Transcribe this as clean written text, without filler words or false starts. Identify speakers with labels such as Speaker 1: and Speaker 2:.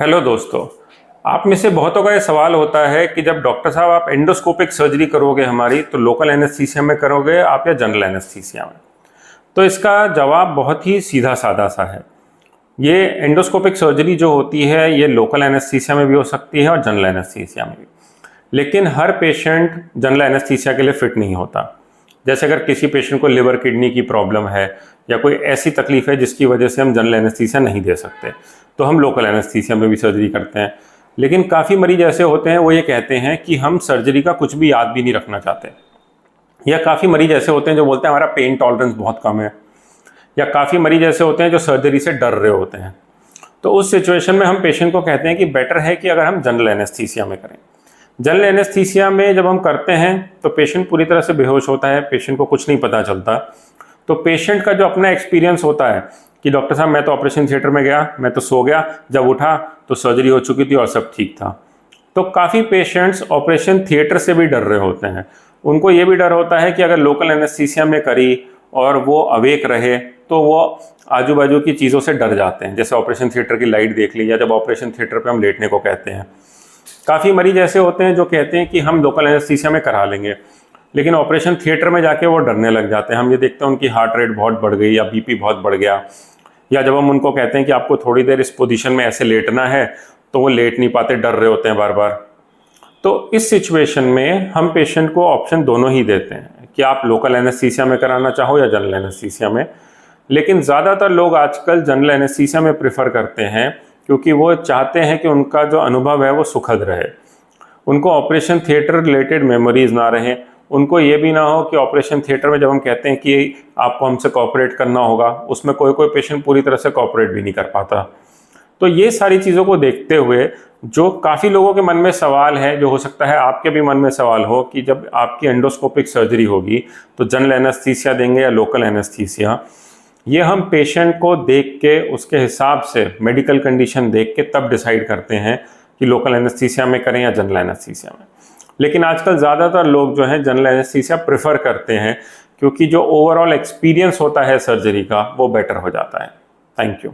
Speaker 1: Hello दोस्तों, आप में से बहुतों का ये सवाल होता है कि जब डॉक्टर साहब आप एंडोस्कोपिक सर्जरी करोगे हमारी तो लोकल एनेस्थीसिया में करोगे आप या जनरल एनेस्थीसिया में। तो इसका जवाब बहुत ही सीधा साधा सा है। ये एंडोस्कोपिक सर्जरी जो होती है ये लोकल एनेस्थीसिया में भी हो सकती है और जनरल एनेस्थीसिया में भी, लेकिन हर पेशेंट जनरल एनेस्थीसिया के लिए फिट नहीं होता। जैसे अगर किसी पेशेंट को लिवर किडनी की प्रॉब्लम है या कोई ऐसी तकलीफ है जिसकी वजह से हम जनरल एनेस्थीसिया नहीं दे सकते तो हम लोकल एनेस्थीसिया में भी सर्जरी करते हैं। लेकिन काफ़ी मरीज ऐसे होते हैं वो ये कहते हैं कि हम सर्जरी का कुछ भी याद भी नहीं रखना चाहते, या काफ़ी मरीज ऐसे होते हैं जो बोलते हैं हमारा पेन टॉलरेंस बहुत कम है, या काफ़ी मरीज ऐसे होते हैं जो सर्जरी से डर रहे होते हैं। तो उस सिचुएशन में हम पेशेंट को कहते हैं कि बेटर है कि अगर हम जनरल एनेस्थीसिया में करें। जनरल एनेस्थीसिया में जब हम करते हैं तो पेशेंट पूरी तरह से बेहोश होता है, पेशेंट को कुछ नहीं पता चलता। तो पेशेंट का जो अपना एक्सपीरियंस होता है कि डॉक्टर साहब मैं तो ऑपरेशन थिएटर में गया, मैं तो सो गया, जब उठा तो सर्जरी हो चुकी थी और सब ठीक था। तो काफ़ी पेशेंट्स ऑपरेशन थिएटर से भी डर रहे होते हैं। उनको ये भी डर होता है कि अगर लोकल एनेस्थीसिया में करी और वो अवेक रहे तो वो आजू बाजू की चीज़ों से डर जाते हैं। जैसे ऑपरेशन थिएटर की लाइट देख ली, या जब ऑपरेशन थिएटर पे हम लेटने को कहते हैं। काफ़ी मरीज ऐसे होते हैं जो कहते हैं कि हम लोकल एनेस्थीसिया में करा लेंगे, लेकिन ऑपरेशन थिएटर में जाके वो डरने लग जाते हैं। हम ये देखते हैं उनकी हार्ट रेट बहुत बढ़ गई या बीपी बहुत बढ़ गया, या जब हम उनको कहते हैं कि आपको थोड़ी देर इस पोजीशन में ऐसे लेटना है तो वो लेट नहीं पाते, डर रहे होते हैं बार बार। तो इस सिचुएशन में हम पेशेंट को ऑप्शन दोनों ही देते हैं कि आप लोकल एनेस्थीसिया में कराना चाहो या जनरल एनेस्थीसिया में। लेकिन ज़्यादातर लोग आजकल जनरल एनेस्थीसिया में प्रेफर करते हैं क्योंकि वो चाहते हैं कि उनका जो अनुभव है वो सुखद रहे, उनको ऑपरेशन थिएटर रिलेटेड मेमोरीज ना रहें। उनको ये भी ना हो कि ऑपरेशन थिएटर में जब हम कहते हैं कि आपको हमसे कोऑपरेट करना होगा, उसमें कोई कोई पेशेंट पूरी तरह से कोऑपरेट भी नहीं कर पाता। तो ये सारी चीज़ों को देखते हुए जो काफ़ी लोगों के मन में सवाल है, जो हो सकता है आपके भी मन में सवाल हो कि जब आपकी एंडोस्कोपिक सर्जरी होगी तो जनरल एनेस्थीसिया देंगे या लोकल एनेस्थीसिया, ये हम पेशेंट को देख के उसके हिसाब से मेडिकल कंडीशन देख के तब डिसाइड करते हैं कि लोकल एनेस्थीसिया में करें या जनरल एनेस्थीसिया में। लेकिन आजकल ज़्यादातर लोग जो हैं जनरल एनेस्थीसिया प्रेफर करते हैं क्योंकि जो ओवरऑल एक्सपीरियंस होता है सर्जरी का वो बेटर हो जाता है। Thank you.